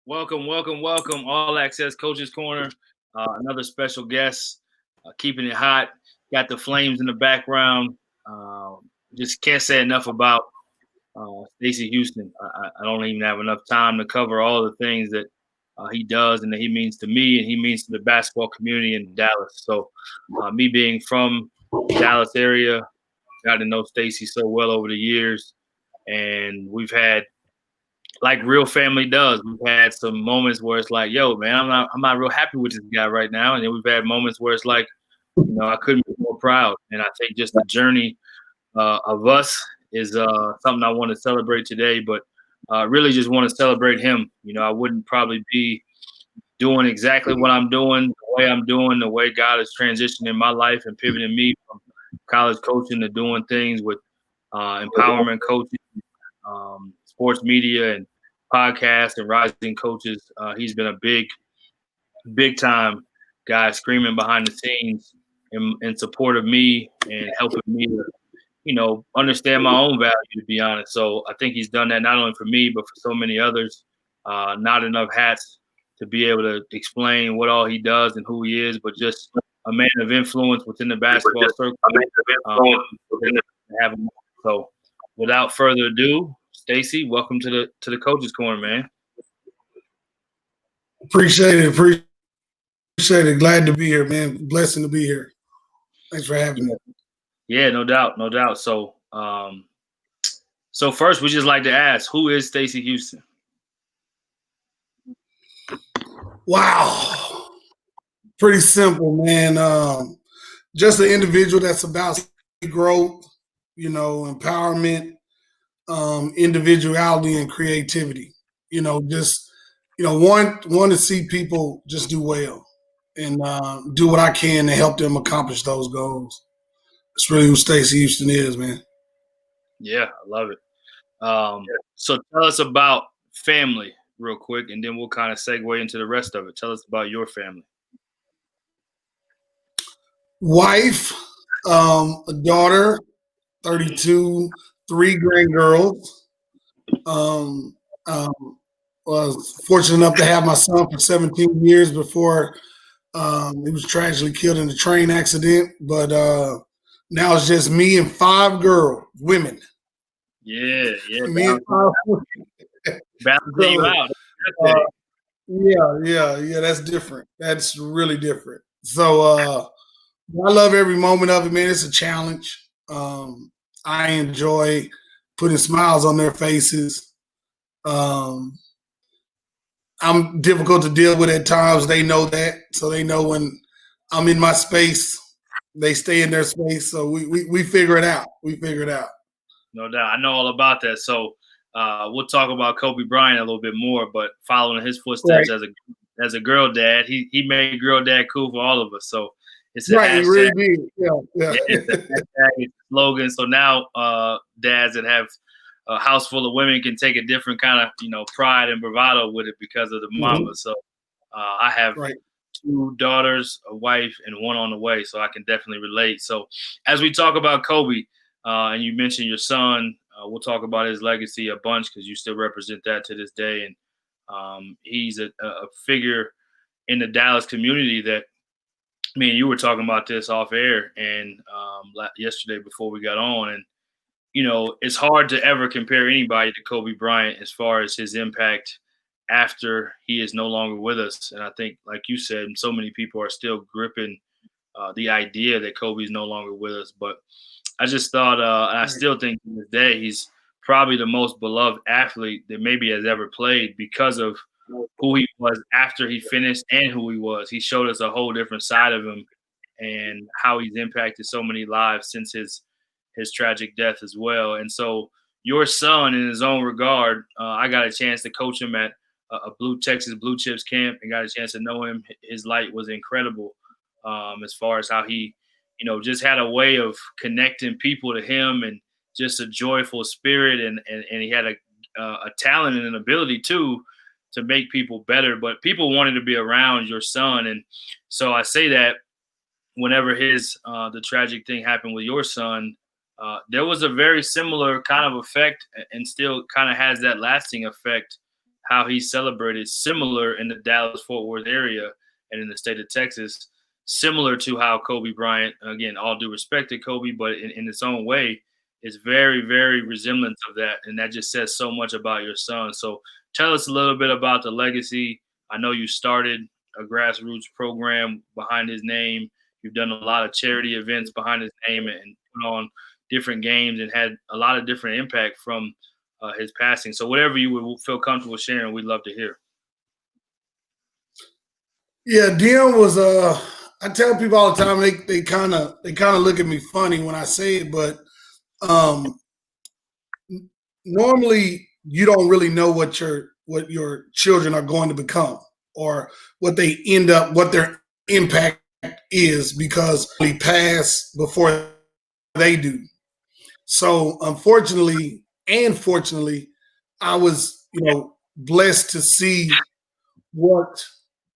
Welcome. All Access Coaches Corner. Another special guest, keeping it hot. Got the flames in the background. Uh, just can't say enough about Stacy Houston. I don't even have enough time to cover all the things that he does and that he means to me and he means to the basketball community in Dallas. So, me being from Dallas area, got to know Stacy so well over the years, and we've had like real family does. We've had some moments where it's like, yo, man, I'm not real happy with this guy right now. And then we've had moments where it's like, I couldn't be more proud. And I think just the journey of us is something I want to celebrate today, but really just want to celebrate him. I wouldn't probably be doing exactly what I'm doing, the way I'm doing, the way God is transitioning my life and pivoting me from college coaching to doing things with empowerment coaching, sports media and podcasts and rising coaches. He's been a big time guy screaming behind the scenes in support of me and helping me to, understand my own value, to be honest. So I think he's done that not only for me, but for so many others. Not enough hats to be able to explain what all he does and who he is, but just a man of influence within the basketball circle. Have him. So without further ado, Stacy, welcome to the Coaches Corner, man. Appreciate it. Glad to be here, man. Blessing to be here. Thanks for having me. Yeah, no doubt. So, first, we just like to ask, who is Stacy Houston? Wow, pretty simple, man. Just an individual that's about growth, empowerment, individuality, and creativity. Just want to see people just do well and do what I can to help them accomplish those goals. That's really who Stacy Houston is, man. Yeah, I love it. So tell us about family real quick, and then we'll kind of segue into the rest of it. Tell us about your family. Wife, a daughter, 32, 3 grandgirls. Was fortunate enough to have my son for 17 years before he was tragically killed in a train accident. But now it's just me and 5 women. Yeah. Me and 5 women. Balancing you out. Yeah. That's different. That's really different. So I love every moment of it, man. It's a challenge. I enjoy putting smiles on their faces. I'm difficult to deal with at times. They know that. So they know when I'm in my space, they stay in their space. So we figure it out. No doubt. I know all about that. So we'll talk about Kobe Bryant a little bit more, but following his footsteps as a girl dad, he made girl dad cool for all of us. So it's a hashtag. He really did. Yeah. It's a hashtag slogan. So now dads that have a house full of women can take a different kind of pride and bravado with it because of the mama. Mm-hmm. So I have 2 daughters, a wife, and 1 on the way. So I can definitely relate. So as we talk about Kobe, and you mentioned your son, we'll talk about his legacy a bunch because you still represent that to this day. And he's a figure in the Dallas community that me and you were talking about this off air and yesterday before we got on. And, it's hard to ever compare anybody to Kobe Bryant as far as his impact after he is no longer with us. And I think, like you said, so many people are still gripping the idea that Kobe's no longer with us. But I just thought, and I still think to this day, he's probably the most beloved athlete that maybe has ever played because of who he was after he finished and who he was. He showed us a whole different side of him and how he's impacted so many lives since his tragic death as well. And so your son, in his own regard, I got a chance to coach him at a Texas Blue Chips camp and got a chance to know him. His light was incredible as far as how he, just had a way of connecting people to him and just a joyful spirit. And he had a talent and an ability too to make people better. But people wanted to be around your son. And so I say that whenever the tragic thing happened with your son, there was a very similar kind of effect and still kind of has that lasting effect, how he celebrated similar in the Dallas-Fort Worth area and in the state of Texas, similar to how Kobe Bryant, again, all due respect to Kobe, but in its own way, is very, very resemblant of that. And that just says so much about your son. So tell us a little bit about the legacy. I know you started a grassroots program behind his name. You've done a lot of charity events behind his name and put on different games and had a lot of different impact from his passing. So whatever you would feel comfortable sharing, we'd love to hear. Yeah, Dion was I tell people all the time they kind of look at me funny when I say it, but um normally you don't really know what your children are going to become or what their impact is because they pass before they do. So unfortunately and fortunately, I was, blessed to see what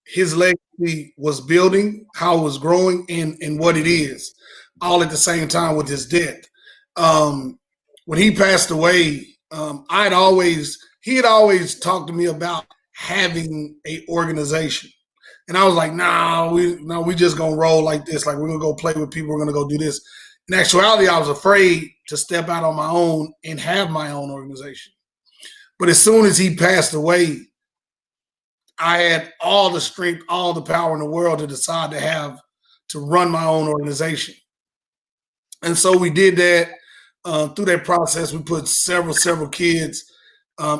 his legacy was building, how it was growing, and what it is, all at the same time with his death. Um, when he passed away, he had always talked to me about having a organization. And I was like, we just gonna roll like this. Like we're gonna go play with people, we're gonna go do this. In actuality, I was afraid to step out on my own and have my own organization. But as soon as he passed away, I had all the strength, all the power in the world to decide to run my own organization. And so we did that. Through that process, we put several kids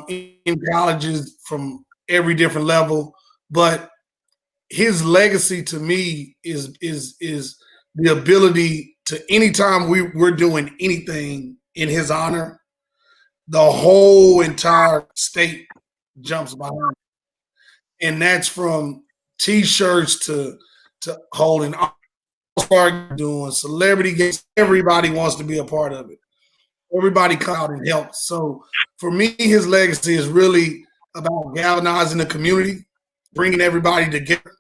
in colleges from every different level. But his legacy to me is the ability to anytime we're doing anything in his honor, the whole entire state jumps behind. And that's from T-shirts to holding all-star, doing celebrity games. Everybody wants to be a part of it. Everybody come out and help. So for me, his legacy is really about galvanizing the community, bringing everybody together.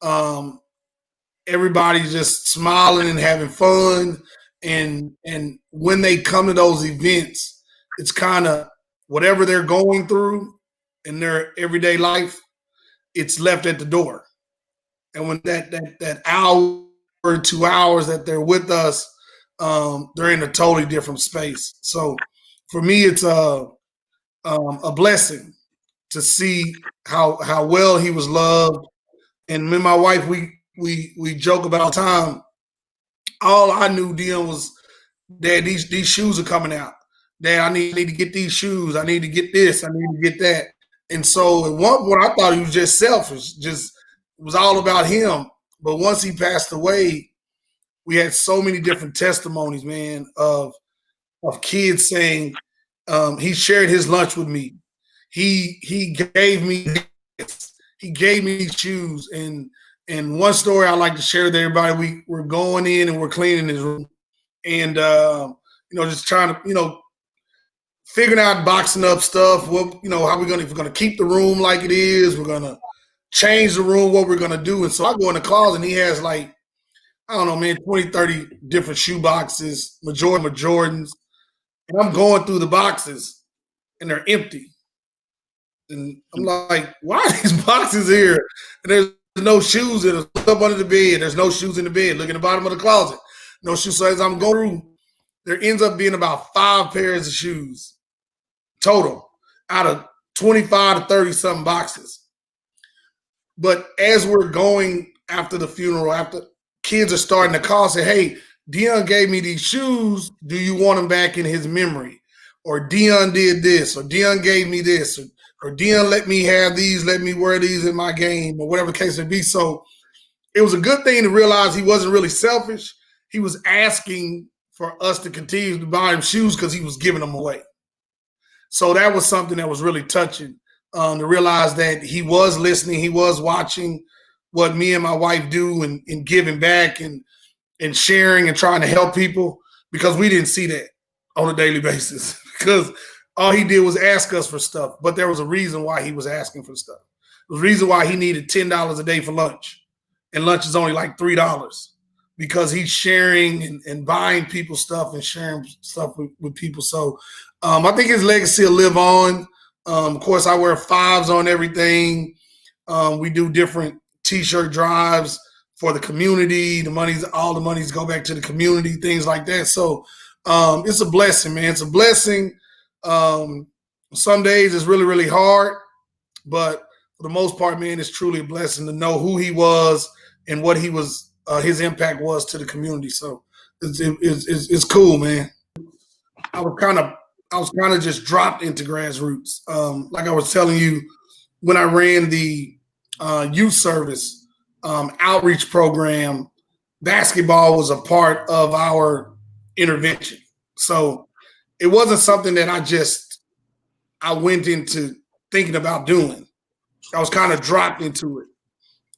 Um, Everybody's just smiling and having fun. And when they come to those events, it's kind of whatever they're going through in their everyday life, it's left at the door. And when that hour or 2 hours that they're with us, they're in a totally different space. So for me, it's a blessing to see how well he was loved. And me and my wife, we joke about time. All I knew Dion was, Dad, these shoes are coming out. Dad, I need to get these shoes. I need to get this. I need to get that. And so at one point, I thought he was just selfish. Just it was all about him. But once he passed away, we had so many different testimonies, man, of kids saying he shared his lunch with me. He gave me this. He gave me these shoes. And one story I like to share with everybody, we're going in and we're cleaning his room. And just trying to, figuring out boxing up stuff. How if we're gonna keep the room like it is, we're gonna change the room, what we're gonna do. And so I go in the closet and he has like, I don't know, man, 20, 30 different shoe boxes, majority of Jordans. And I'm going through the boxes and they're empty. And I'm like, why are these boxes here? And there's no shoes in them. Up under the bed. There's no shoes in the bed. Look in the bottom of the closet. No shoes. So as I'm going through, there ends up being about 5 pairs of shoes total out of 25 to 30 something boxes. But as we're going after the funeral, after kids are starting to call, say, hey, Dion gave me these shoes. Do you want them back in his memory? Or Dion did this, or Dion gave me this, or Dion let me have these, let me wear these in my game, or whatever the case may be. So it was a good thing to realize he wasn't really selfish. He was asking for us to continue to buy him shoes because he was giving them away. So that was something that was really touching, to realize that he was listening, he was watching what me and my wife do and giving back and sharing and trying to help people, because we didn't see that on a daily basis because all he did was ask us for stuff. But there was a reason why he was asking for stuff. There was a reason why he needed $10 a day for lunch, and lunch is only like $3 because he's sharing and buying people stuff and sharing stuff with people. So I think his legacy will live on. Of course, I wear 5s on everything. We do different T-shirt drives for the community. All the monies go back to the community, things like that. So it's a blessing, man. It's a blessing. Some days it's really, really hard, but for the most part, man, it's truly a blessing to know who he was and what he was, his impact was to the community. So it's cool, man. I was kind of just dropped into Grassroots. Like I was telling you, when I ran the youth service outreach program, basketball was a part of our intervention. So it wasn't something that I went into thinking about doing. I was kind of dropped into it.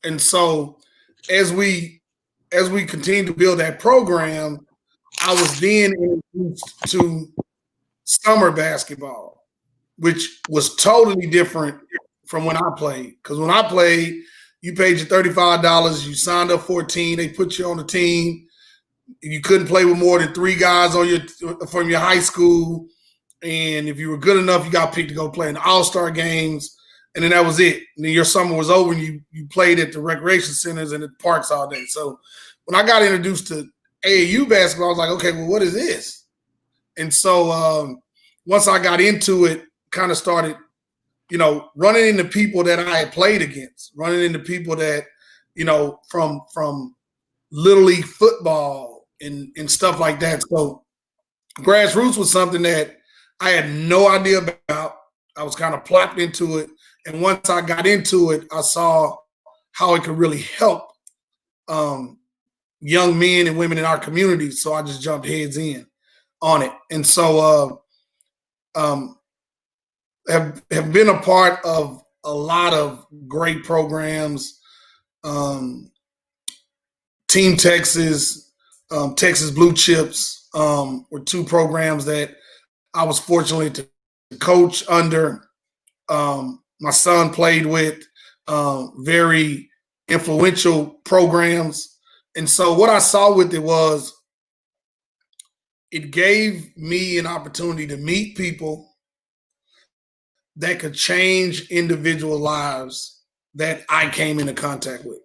And so as we continued to build that program, I was then introduced to summer basketball, which was totally different from when I played. Because when I played, you paid your $35, you signed up for a team, they put you on the team. You couldn't play with more than 3 guys from your high school. And if you were good enough, you got picked to go play in the All-Star games. And then that was it. And then your summer was over and you played at the recreation centers and the parks all day. So when I got introduced to AAU basketball, I was like, okay, well, what is this? And so once I got into it, kind of started, running into people that I had played against, running into people that, from Little League football and stuff like that. So Grassroots was something that I had no idea about. I was kind of plopped into it. And once I got into it, I saw how it could really help young men and women in our community. So I just jumped heads in on it. And so have been a part of a lot of great programs. Team Texas, Texas Blue Chips were 2 programs that I was fortunate to coach under. My son played with, very influential programs. And so what I saw with it was it gave me an opportunity to meet people that could change individual lives that I came into contact with.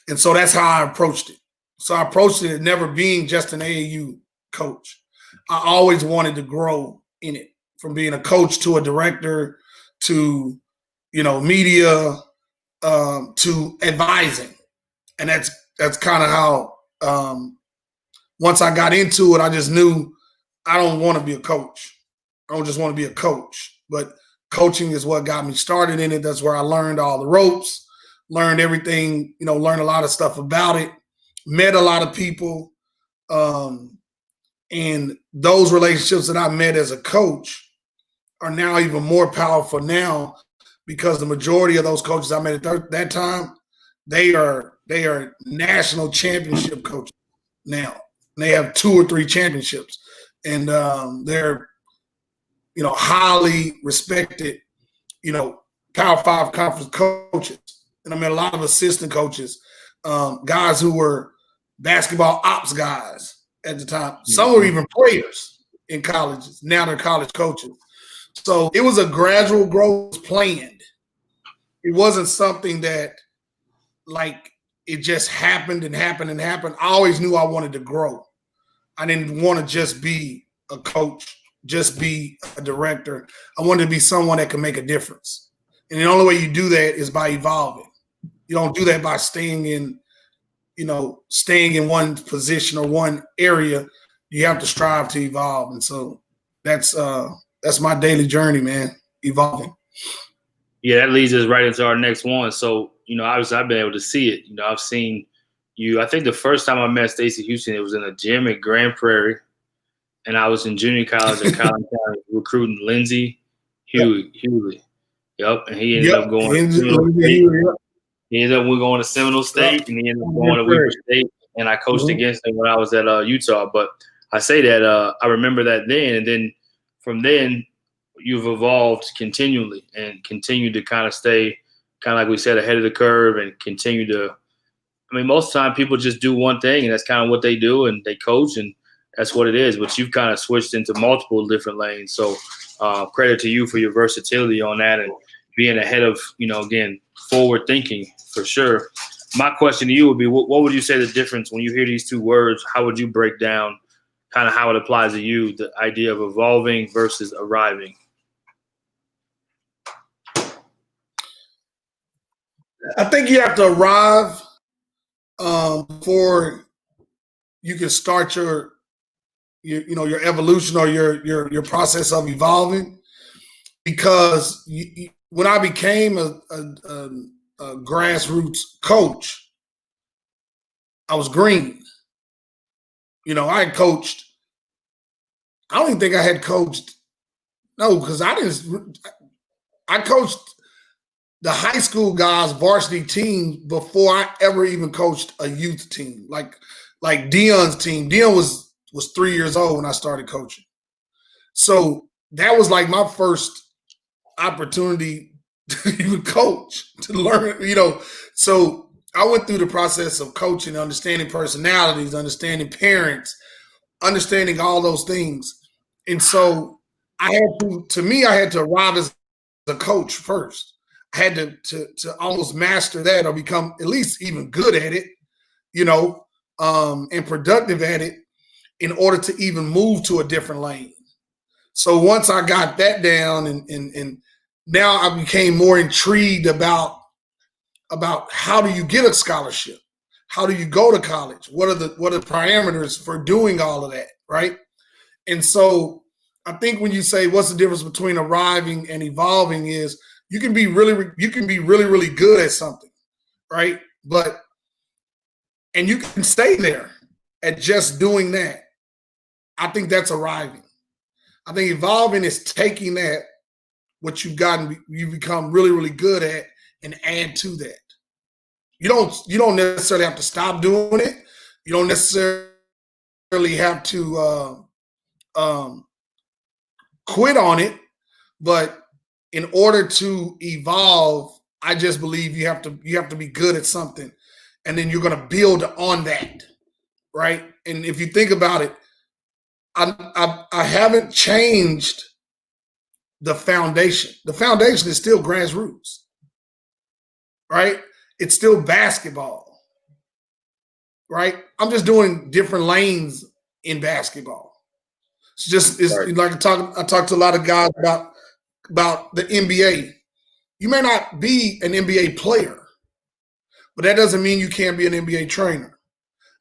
And so that's how I approached it. So I approached it as never being just an AAU coach. I always wanted to grow in it, from being a coach to a director to, media, to advising. And that's kind of how, once I got into it, I just knew I don't want to be a coach. I don't just want to be a coach, but coaching is what got me started in it. That's where I learned all the ropes, learned everything, learned a lot of stuff about it, met a lot of people. And those relationships that I met as a coach are now even more powerful now, because the majority of those coaches I met at that time, they are national championship coaches now. They have 2 or 3 championships, and they're highly respected, Power 5 conference coaches. And I met a lot of assistant coaches, guys who were basketball ops guys at the time. Some were even players in colleges. Now they're college coaches. So it was a gradual growth planned. It wasn't something that it just happened and happened and happened. I always knew I wanted to grow. I didn't want to just be a coach, just be a director. I wanted to be someone that could make a difference. And the only way you do that is by evolving. You don't do that by staying in one position or one area. You have to strive to evolve. And so that's my daily journey, man, evolving. Yeah, that leads us right into our next one. So, obviously I've been able to see it. I've seen you. I think the first time I met Stacy Houston, it was in a gym at Grand Prairie. And I was in junior college at Collin County recruiting Lindsey Hewley. Yep. And he ended up going to He ended up going to Seminole State, and he ended up going to Weber State. And I coached against him when I was at Utah. But I say that I remember that then, and then from then you've evolved continually and continue to kind of stay, kind of like we said, ahead of the curve, and continue to. I mean, most of the time people just do one thing, and that's kind of what they do, and they coach, and that's what it is. But you've kind of switched into multiple different lanes. So credit to you for your versatility on that and being ahead of, again, forward thinking for sure. My question to you would be, what would you say the difference when you hear these two words? How would you break down kind of how it applies to you, the idea of evolving versus arriving? I think you have to arrive before you can start your evolution or your process of evolving. Because when I became a grassroots coach, I was green. I had coached. I don't even think I had coached. No, because I didn't. I coached the high school guys' varsity team before I ever even coached a youth team, like Dion's team. Dion was 3 years old when I started coaching, so that was like my first opportunity to even coach, to learn. So I went through the process of coaching, understanding personalities, understanding parents, understanding all those things, and so I had to arrive as a coach first. I had to almost master that or become at least even good at it, and productive at it in order to even move to a different lane. So once I got that down and now I became more intrigued about how do you get a scholarship? How do you go to college? What are the parameters for doing all of that, right? And so I think when you say what's the difference between arriving and evolving is you can be really good at something, right? And you can stay there at just doing that. I think that's arriving. I think evolving is taking that, what you've gotten, you become really good at, and add to that. You don't necessarily have to stop doing it. You don't necessarily have to quit on it, but in order to evolve, I just believe you have to be good at something, and then you're going to build on that, right? And if you think about it, I haven't changed the foundation. The foundation is still grassroots, right? It's still basketball, right? I'm just doing different lanes in basketball. It's right. Like I talk to a lot of guys about the NBA. You may not be an NBA player, but that doesn't mean you can't be an NBA trainer.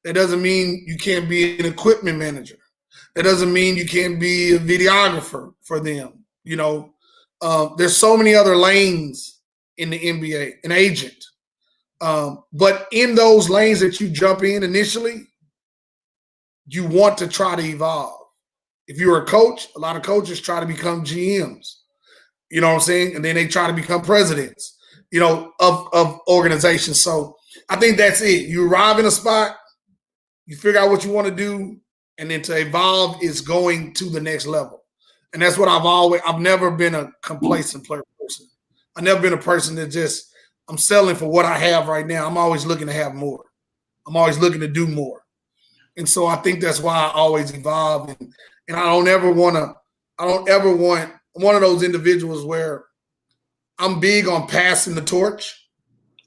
That doesn't mean you can't be an equipment manager. That doesn't mean you can't be a videographer for them. There's so many other lanes in the NBA, an agent. But in those lanes that you jump in initially, you want to try to evolve. If you're a coach, a lot of coaches try to become GMs. You know what I'm saying? And then they try to become presidents, of organizations. So I think that's it. You arrive in a spot, you figure out what you want to do, and then to evolve is going to the next level. And that's what I've never been a complacent player person. I've never been a person that I'm selling for what I have right now. I'm always looking to have more. I'm always looking to do more. And so I think that's why I always evolve. And I don't ever want, I'm one of those individuals where I'm big on passing the torch.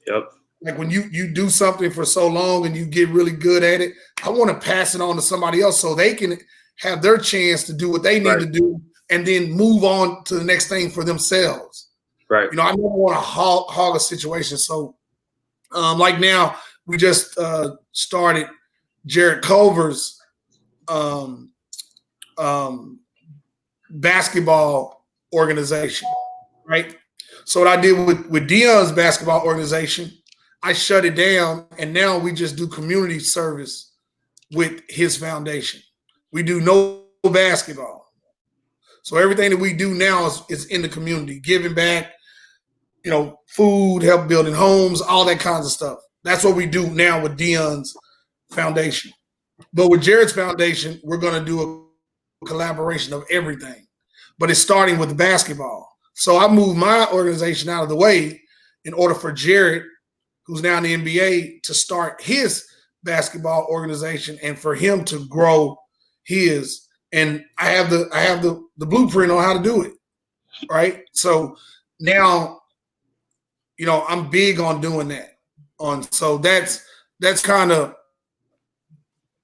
Yep. Like when you do something for so long and you get really good at it, I want to pass it on to somebody else so they can have their chance to do what they need to do and then move on to the next thing for themselves. Right. I never want to hog a situation. So like now we just started Jared Culver's basketball organization, right? So what I did with Dion's basketball organization, I shut it down, and now we just do community service with his foundation. We do no basketball. So everything that we do now is in the community, giving back, food, help building homes, all that kinds of stuff. That's what we do now with Dion's foundation. But with Jared's foundation, we're going to do a collaboration of everything. But it's starting with the basketball. So I moved my organization out of the way in order for Jared, who's now in the NBA, to start his basketball organization and for him to grow his. And I have the blueprint on how to do it. right? So now, I'm big on doing that. So that's kind of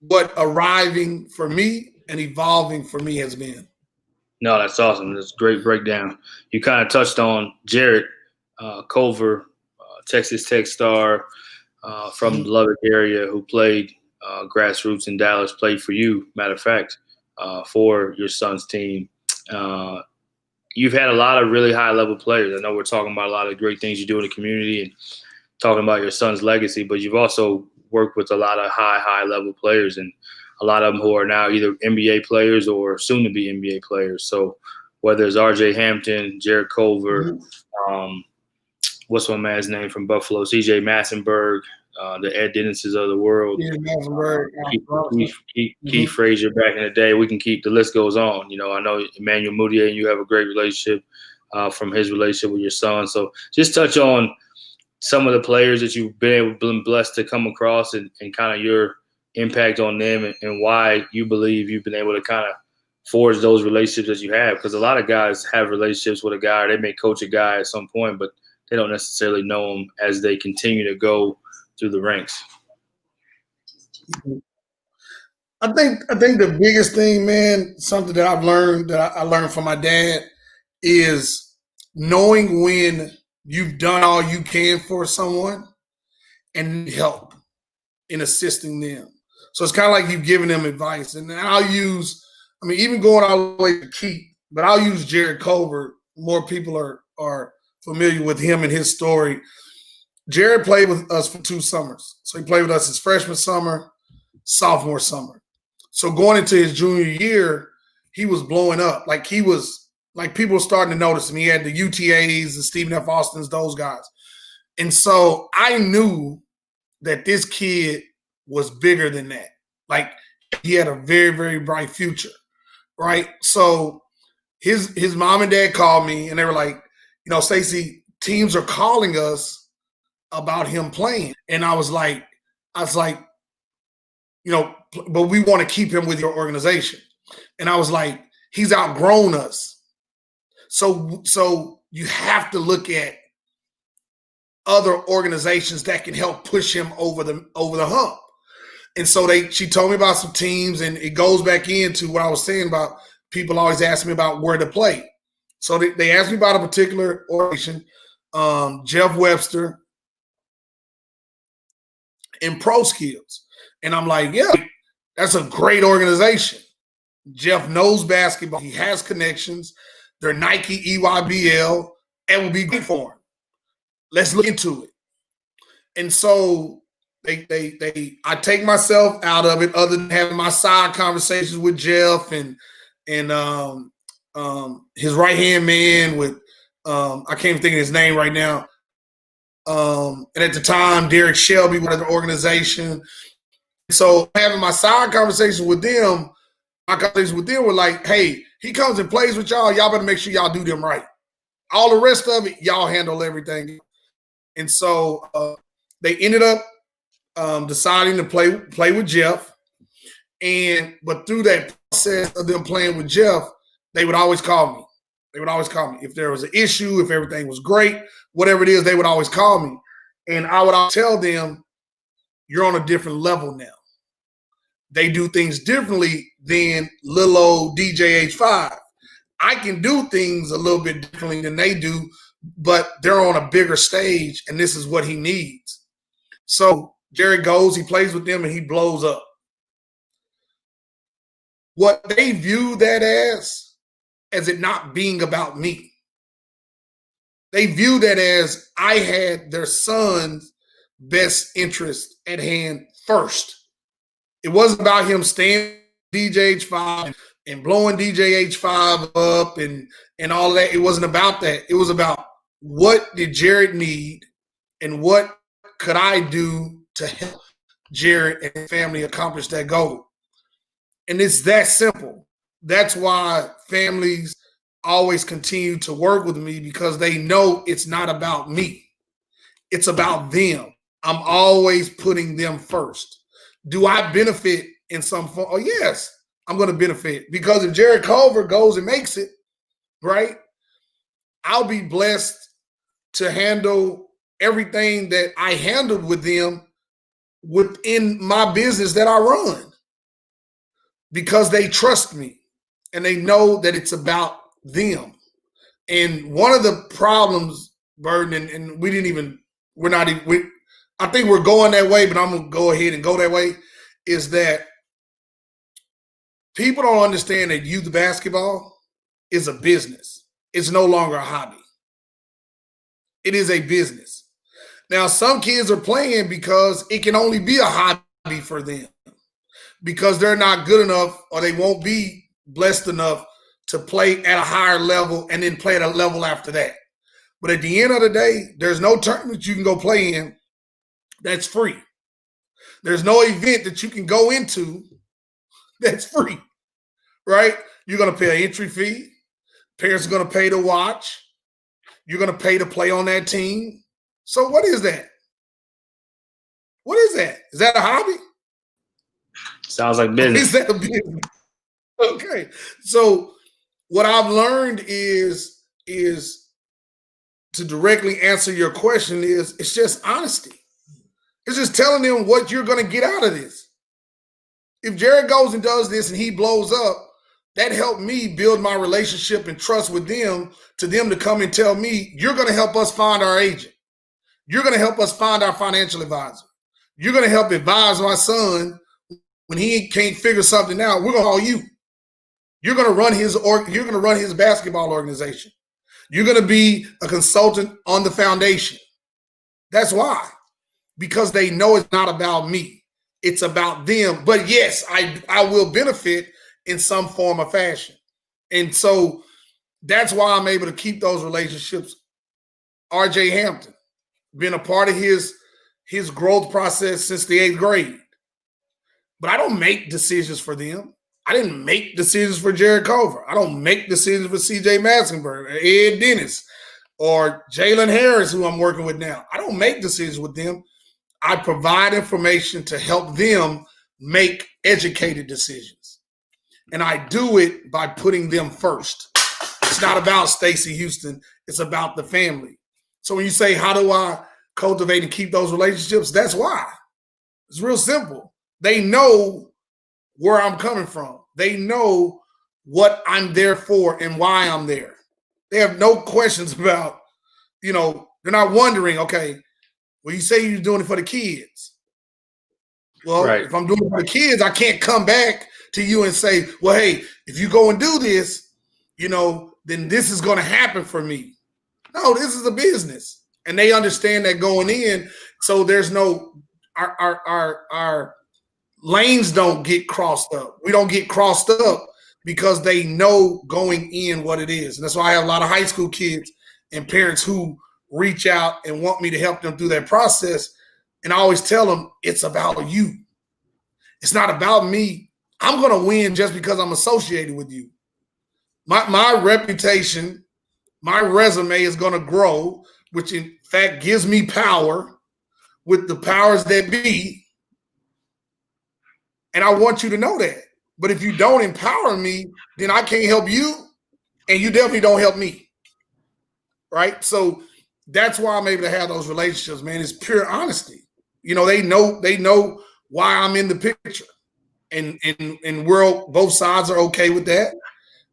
what arriving for me and evolving for me has been. No, that's awesome. That's a great breakdown. You kind of touched on Jared Culver, Texas Tech star from the Lubbock area who played grassroots in Dallas, played for you, matter of fact, for your son's team. You've had a lot of really high level players. I know we're talking about a lot of great things you do in the community and talking about your son's legacy, but you've also worked with a lot of high level players and a lot of them who are now either NBA players or soon to be NBA players. So whether it's RJ Hampton, Jared Culver, what's my man's name from Buffalo, CJ Massenberg, the Ed Dennises of the world, Keith Frazier back in the day. We can keep, the list goes on. I know Emmanuel Mudiay and you have a great relationship from his relationship with your son. So just touch on some of the players that you've been blessed to come across and kind of your impact on them and why you believe you've been able to kind of forge those relationships that you have. Because a lot of guys have relationships with a guy, or they may coach a guy at some point, but they don't necessarily know him as they continue to go through the ranks. I think the biggest thing, man, something that I've learned that I learned from my dad is knowing when you've done all you can for someone and need help in assisting them. So it's kind of like you've given them advice. And even going all the way to Keith, but I'll use Jared Culver. More people are familiar with him and his story. Jared played with us for 2 summers. So he played with us his freshman summer, sophomore summer. So going into his junior year, he was blowing up. People were starting to notice him. He had the UTAs, the Stephen F. Austins, those guys. And so I knew that this kid was bigger than that. He had a very, very bright future, right? So his mom and dad called me and they were like, Stacy, teams are calling us about him playing. And I was like, but we want to keep him with your organization. And I was like, he's outgrown us. So you have to look at other organizations that can help push him over the hump. And so she told me about some teams, and it goes back into what I was saying about people always ask me about where to play. So they asked me about a particular organization, Jeff Webster and Pro Skills. And I'm like, yeah, that's a great organization. Jeff knows basketball. He has connections. They're Nike, EYBL, and will be great for him. Let's look into it. And so I take myself out of it, other than having my side conversations with Jeff and his right-hand man with I can't even think of his name right now. And at the time, Derek Shelby was the organization. So having my side conversations with them, my conversations with them were like, hey, he comes and plays with y'all. Y'all better make sure y'all do them right. All the rest of it, y'all handle everything. And so they ended up deciding to play with Jeff. But through that process of them playing with Jeff, they would always call me. If there was an issue, if everything was great, whatever it is, they would always call me. And I would always tell them, you're on a different level now. They do things differently than little old DJ H5. I can do things a little bit differently than they do, but they're on a bigger stage, and this is what he needs. So Jared goes, he plays with them, and he blows up. What they view that as it not being about me. They view that as I had their son's best interest at hand first. It wasn't about him staying DJ H5 and blowing DJ H5 up and all that. It wasn't about that. It was about what did Jared need and what could I do to help Jared and his family accomplish that goal. And it's that simple. That's why families always continue to work with me, because they know it's not about me. It's about them. I'm always putting them first. Do I benefit in some form? Oh, yes, I'm going to benefit, because if Jared Culver goes and makes it, right, I'll be blessed to handle everything that I handled with them within my business that I run, because they trust me and they know that it's about them. And one of the problems, Burden, and we're not even, I think we're going that way, but I'm going to go ahead and go that way, is that people don't understand that youth basketball is a business. It's no longer a hobby. It is a business. Now, some kids are playing because it can only be a hobby for them, because they're not good enough or they won't be blessed enough to play at a higher level and then play at a level after that. But at the end of the day, there's no tournament you can go play in that's free. There's no event that you can go into that's free, right? You're going to pay an entry fee. Parents are going to pay to watch. You're going to pay to play on that team. So what is that? What is that? Is that a hobby? Sounds like business. Is that a business? Okay. So what I've learned is to directly answer your question is it's just honesty. It's just telling them what you're going to get out of this. If Jared goes and does this and he blows up, that helped me build my relationship and trust with them, to come and tell me, you're going to help us find our agent. You're going to help us find our financial advisor. You're going to help advise my son when he can't figure something out. We're going to call you. You're going to run his basketball organization. You're going to be a consultant on the foundation. That's why. Because they know it's not about me. It's about them. But yes, I will benefit in some form or fashion. And so that's why I'm able to keep those relationships. RJ Hampton, been a part of his growth process since the 8th grade. But I don't make decisions for them. I didn't make decisions for Jared Culver. I don't make decisions for CJ Maskenberg, or Ed Dennis, or Jalen Harris, who I'm working with now. I don't make decisions with them. I provide information to help them make educated decisions. And I do it by putting them first. It's not about Stacy Houston. It's about the family. So when you say, how do I cultivate and keep those relationships? That's why. It's real simple. They know where I'm coming from. They know what I'm there for and why I'm there. They have no questions about, they're not wondering, okay, well, you say you're doing it for the kids. Well, right. If I'm doing it for the kids, I can't come back to you and say, well, hey, if you go and do this, then this is going to happen for me. No, this is a business. And they understand that going in. So there's no, our lanes don't get crossed up. We don't get crossed up because they know going in what it is. And that's why I have a lot of high school kids and parents who reach out and want me to help them through that process. And I always tell them, it's about you. It's not about me. I'm going to win just because I'm associated with you. My reputation, my resume is going to grow, which in fact gives me power with the powers that be. And I want you to know that. But if you don't empower me, then I can't help you, and you definitely don't help me. Right? So that's why I'm able to have those relationships, man. It's pure honesty. They know why I'm in the picture. And both sides are okay with that.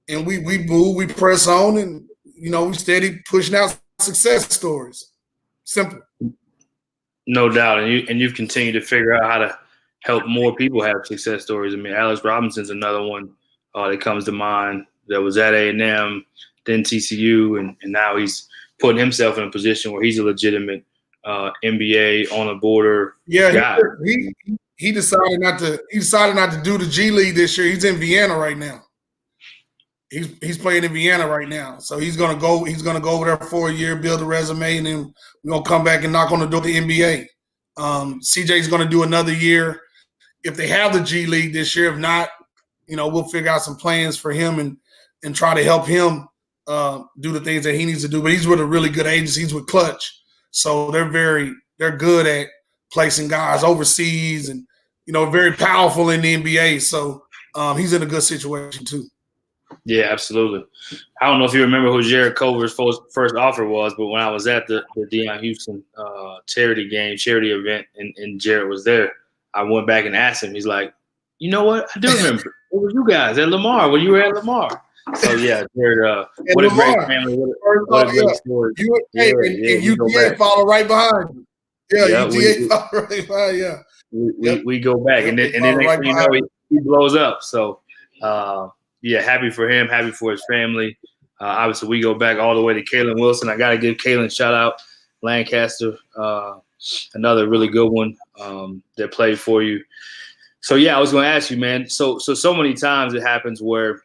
And we move, we press on, and we steady pushing out success stories. Simple. No doubt. And you've continued to figure out how to help more people have success stories. I mean, Alex Robinson's another one that comes to mind, that was at A&M, then TCU, and now he's putting himself in a position where he's a legitimate NBA on a border guy. He decided not to do the G League this year. He's in Vienna right now. He's playing in Vienna right now. So he's gonna go over there for a year, build a resume, and then we're gonna come back and knock on the door of the NBA. CJ's gonna do another year if they have the G League this year. If not, we'll figure out some plans for him and try to help him do the things that he needs to do. But he's with a really good agency. He's with Clutch. So they're good at placing guys overseas and, very powerful in the NBA. So he's in a good situation too. Yeah, absolutely. I don't know if you remember who Jared Culver's first offer was, but when I was at the Deion Houston charity event, and Jared was there, I went back and asked him. He's like, you know what? I do remember. It was you guys at Lamar when you were at Lamar. So yeah, Jared, And what a great Lamar, family. first What off, a yeah, great story. USA and We go back. UGA follow right behind you. Yeah, Yeah, UGA follow right behind. Yeah, yep, we go back, yep, and they then follow next right thing you know, behind. he blows up. So yeah, happy for him, happy for his family. Obviously, we go back all the way to Kalen Wilson. I got to give Kalen a shout out, Lancaster, another really good one that played for you. So yeah, I was going to ask you, man. So many times it happens where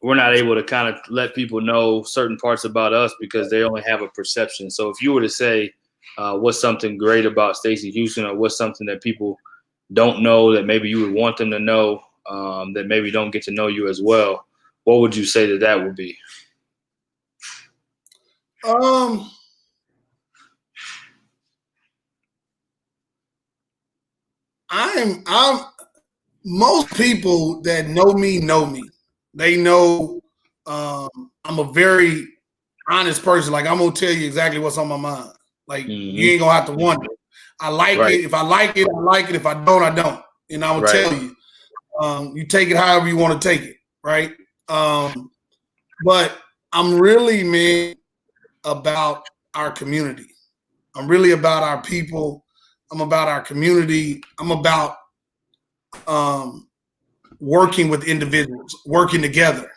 we're not able to kind of let people know certain parts about us because they only have a perception. So if you were to say what's something great about Stacy Houston, or what's something that people don't know that maybe you would want them to know, that maybe don't get to know you as well, what would you say that would be? I'm most people that know me. They know I'm a very honest person. Like I'm gonna tell you exactly what's on my mind. Like you ain't gonna have to wonder. I like it. If I like it, I like it. If I don't, I don't. And I will tell you. You take it however you want to take it, right? But I'm really, man, about our community. I'm really about our people. I'm about our community. I'm about working with individuals, working together,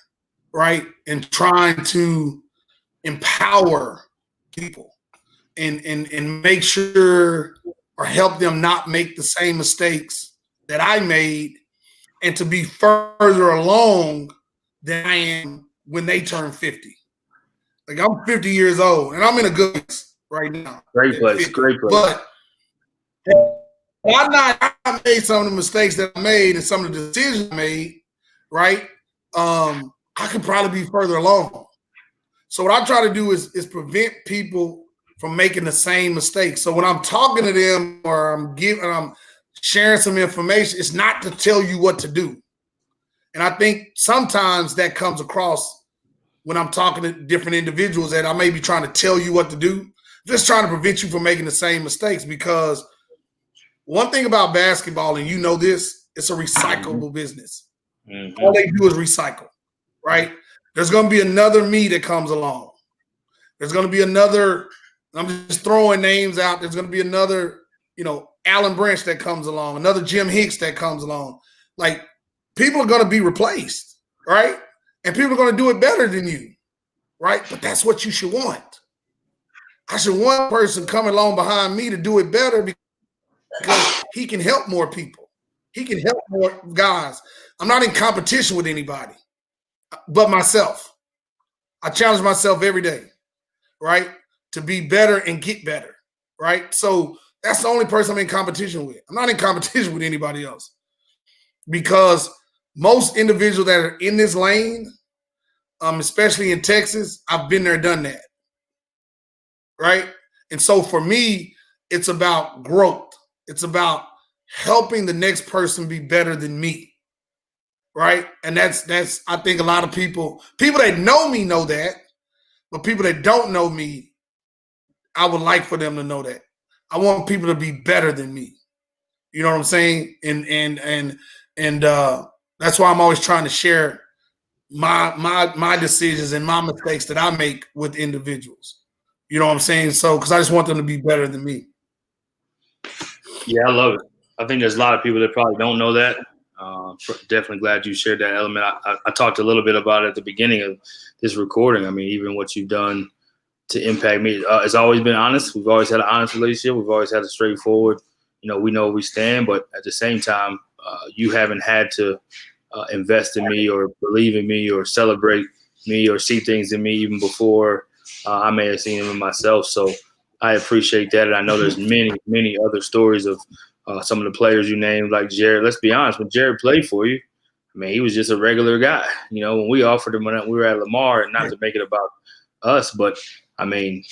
right? And trying to empower people and make sure or help them not make the same mistakes that I made and to be further along than I am when they turn 50. Like I'm 50 years old and I'm in a good place right now. Great place. But I made some of the mistakes that I made and some of the decisions I made, right? I could probably be further along. So what I try to do is prevent people from making the same mistakes. So when I'm talking to them or I'm sharing some information, it's not to tell you what to do. And I think sometimes that comes across when I'm talking to different individuals that I may be trying to tell you what to do, just trying to prevent you from making the same mistakes. Because one thing about basketball, and you know this, it's a recyclable business. All they do is recycle, right? There's going to be another me that comes along. There's going to be another, I'm just throwing names out. There's going to be another, Alan Branch that comes along, another Jim Hicks that comes along. Like, people are going to be replaced, right? And people are going to do it better than you, right? But that's what you should want. I should want a person coming along behind me to do it better because he can help more people. He can help more guys. I'm not in competition with anybody but myself. I challenge myself every day, right? To be better and get better, right? So that's the only person I'm in competition with. I'm not in competition with anybody else because most individuals that are in this lane, especially in Texas, I've been there, done that, right? And so for me, it's about growth. It's about helping the next person be better than me, right? And that's I think a lot of people that know me know that, but people that don't know me, I would like for them to know that. I want people to be better than me. You know what I'm saying? And that's why I'm always trying to share my decisions and my mistakes that I make with individuals. You know what I'm saying? So because I just want them to be better than me. Yeah, I love it. I think there's a lot of people that probably don't know that. Definitely glad you shared that element. I talked a little bit about it at the beginning of this recording. I mean, even what you've done to impact me, it's always been honest. We've always had an honest relationship. We've always had a straightforward, we know where we stand, but at the same time, you haven't had to invest in me or believe in me or celebrate me or see things in me even before I may have seen them in myself. So I appreciate that. And I know there's many, many other stories of some of the players you named, like Jared. Let's be honest, when Jared played for you, I mean, he was just a regular guy. When we offered him when we were at Lamar, and not to make it about us, but I mean,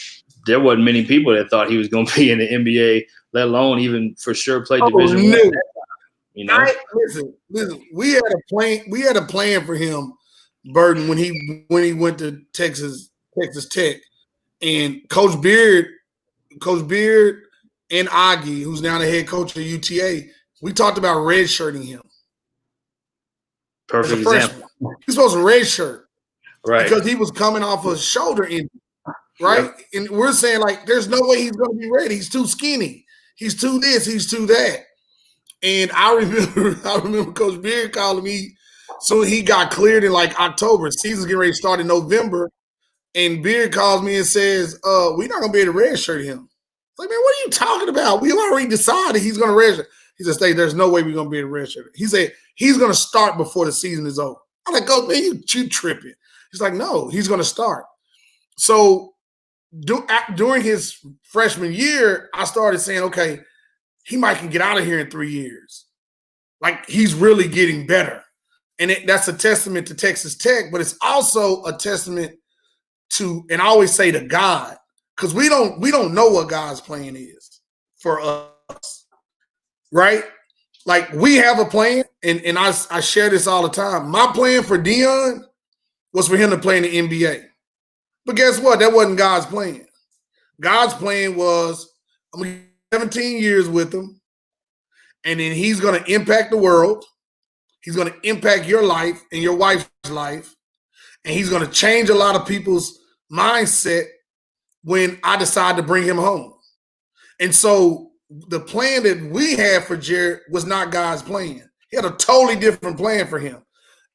there wasn't many people that thought he was going to be in the NBA, let alone even for sure play Division I. Listen, we had a plan for him Burton when he went to Texas Tech, and Coach Beard and Aggie, who's now the head coach of UTA, we talked about redshirting him. Perfect example. He's supposed to redshirt, right? Because he was coming off a shoulder injury, right? Yep. And we're saying like, there's no way he's going to be ready. He's too skinny. He's too this. He's too that. And I remember Coach Beard calling me. So he got cleared in like October. Season's getting ready to start in November. And Beard calls me and says, we're not going to be able to redshirt him. It's like, man, what are you talking about? We already decided he's going to redshirt. He said, Stacy, there's no way we're going to be able to redshirt. He said, he's going to start before the season is over. I'm like, go, man, you tripping. He's like, no, he's going to start. So during his freshman year, I started saying, okay, he might can get out of here in 3 years. Like, he's really getting better. And that's a testament to Texas Tech, but it's also a testament to, and I always say to God, because we don't know what God's plan is for us, right? Like, we have a plan, and I share this all the time. My plan for Dion was for him to play in the NBA. But guess what? That wasn't God's plan. God's plan was, I'm going to get 17 years with him, and then he's going to impact the world. He's going to impact your life and your wife's life, and he's going to change a lot of people's mindset when I decide to bring him home. And so the plan that we had for Jared was not God's plan. He had a totally different plan for him.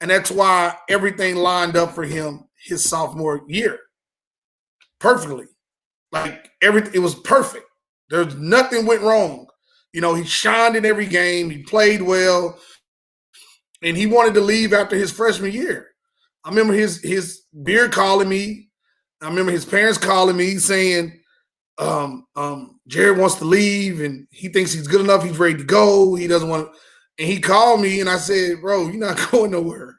And that's why everything lined up for him his sophomore year perfectly. Like, everything, it was perfect. There's nothing went wrong. You know, he shined in every game. He played well. And he wanted to leave after his freshman year. I remember his Beard calling me. I remember his parents calling me saying, Jared wants to leave and he thinks he's good enough. He's ready to go. He doesn't want to. And he called me and I said, bro, you're not going nowhere.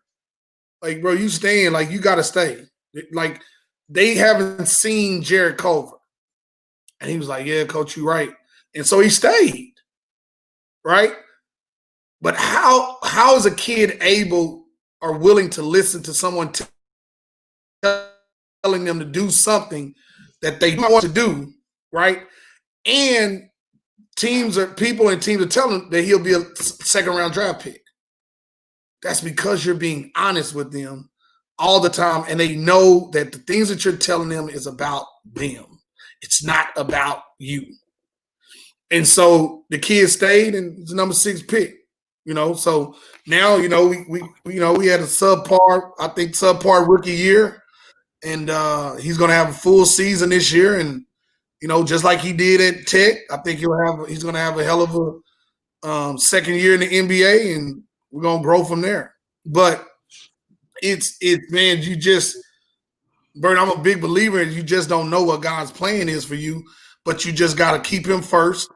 Like, bro, you staying. Like, you got to stay. Like, they haven't seen Jared Culver. And he was like, yeah, coach, you're right. And so he stayed, right? But how is a kid able or willing to listen to someone telling them to do something that they don't want to do, right? And people are telling him that he'll be a second-round draft pick. That's because you're being honest with them all the time, and they know that the things that you're telling them is about them. It's not about you. And so the kid stayed, and it's the number 6 pick. You know, so now, you know, we had a subpar rookie year, and he's going to have a full season this year. And, you know, just like he did at Tech, I think he's going to have a hell of a second year in the NBA, and we're going to grow from there. But man, Bert, I'm a big believer in you just don't know what God's plan is for you, but you just got to keep him first,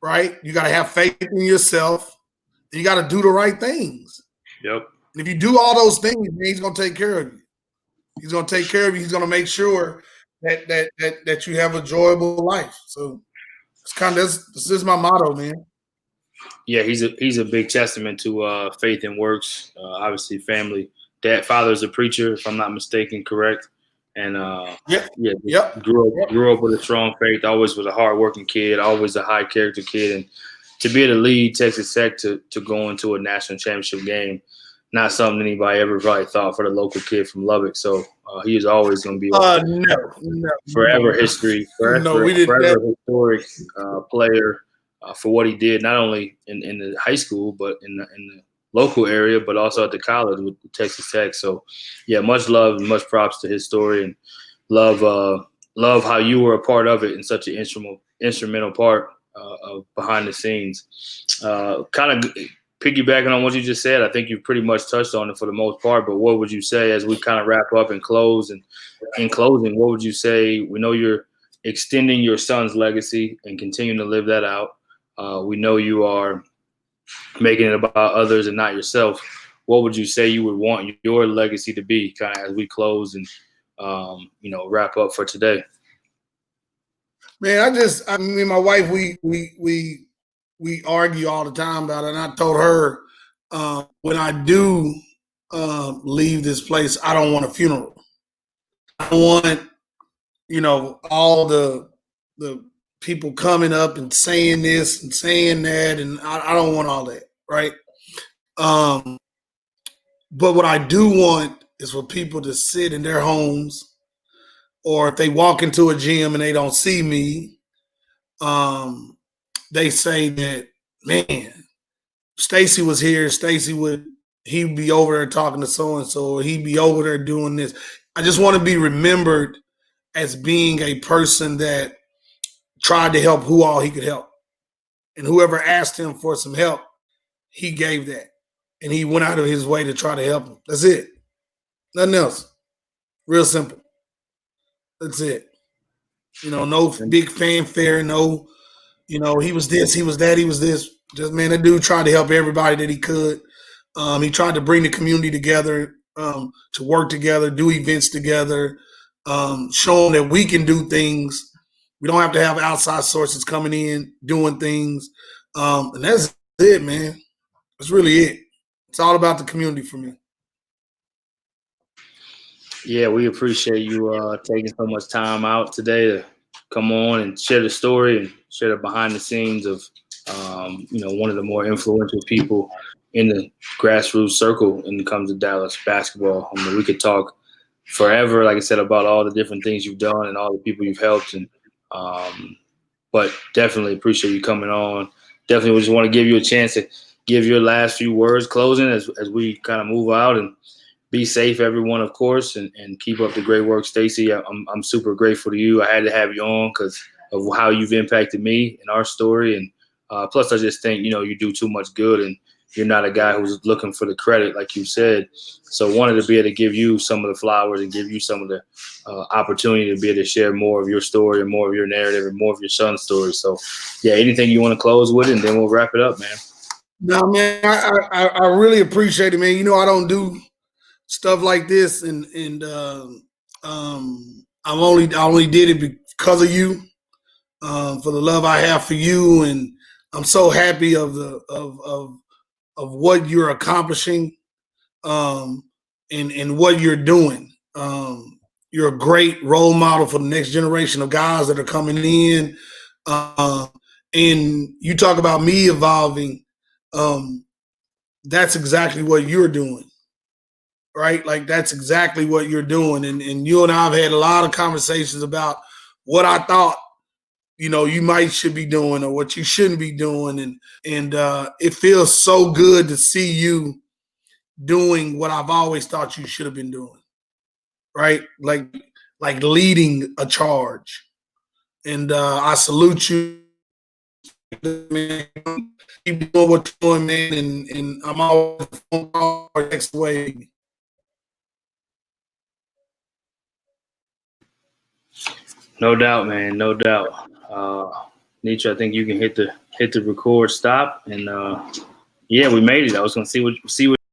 right? You got to have faith in yourself. You got to do the right things. Yep. And if you do all those things, man, he's going to take care of you. He's going to take care of you. He's going to make sure that you have a enjoyable life. So it's this is my motto, man. Yeah, he's a big testament to faith and works. Obviously, family. Father's a preacher, if I'm not mistaken, correct? And grew up with a strong faith. Always was a hardworking kid. Always a high character kid, and to be able to lead Texas Tech to go into a national championship game, not something anybody ever probably thought for the local kid from Lubbock. So he is always going to be forever history, forever historic player for what he did, not only in the high school, but in the local area, but also at the college with Texas Tech. So, yeah, much love and much props to his story, and love how you were a part of it in such an instrumental part of behind the scenes. Kind of piggybacking on what you just said, I think you've pretty much touched on it for the most part, but what would you say as we kind of wrap up and close? And in closing, what would you say? We know you're extending your son's legacy and continuing to live that out. We know you are making it about others and not yourself. What would you say you would want your legacy to be kind of as we close and, wrap up for today? Man, me and my wife, we argue all the time about it. And I told her, when I do leave this place, I don't want a funeral. I don't want, all the people coming up and saying this and saying that, and I don't want all that, right? But what I do want is for people to sit in their homes, or if they walk into a gym and they don't see me, they say that, man, Stacy was here. He'd be over there talking to so and so, or he'd be over there doing this. I just want to be remembered as being a person that tried to help who all he could help. And whoever asked him for some help, he gave that. And he went out of his way to try to help him. That's it. Nothing else. Real simple. That's it. No big fanfare, no, he was this, he was that, he was this. Just, man, that dude tried to help everybody that he could. He tried to bring the community together, to work together, do events together, show them that we can do things. We don't have to have outside sources coming in, doing things. And that's it, man. That's really it. It's all about the community for me. Yeah, we appreciate you taking so much time out today to come on and share the story and share the behind the scenes of, one of the more influential people in the grassroots circle when it comes to Dallas basketball. I mean, we could talk forever, like I said, about all the different things you've done and all the people you've helped. But definitely appreciate you coming on. Definitely just want to give you a chance to give your last few words closing as we kind of move out, and be safe, everyone, of course, and keep up the great work, Stacy. I'm super grateful to you. I had to have you on because of how you've impacted me and our story. And plus, I just think, you do too much good, and you're not a guy who's looking for the credit, like you said. So wanted to be able to give you some of the flowers and give you some of the opportunity to be able to share more of your story and more of your narrative and more of your son's story. So, yeah, anything you want to close with, and then we'll wrap it up, man. No, man, I really appreciate it, man. I don't do stuff like this, and I only did it because of you, for the love I have for you, and I'm so happy of what you're accomplishing, and what you're doing. You're a great role model for the next generation of guys that are coming in, and you talk about me evolving. That's exactly what you're doing. Right? Like, that's exactly what you're doing. And you and I have had a lot of conversations about what I thought, you should be doing or what you shouldn't be doing. And it feels so good to see you doing what I've always thought you should have been doing. Right? Like leading a charge. And I salute you, man. Keep doing what you're doing, man. And I'm always next way. No doubt, man. No doubt. Nietzsche, I think you can hit the record stop, and yeah, we made it. I was gonna see what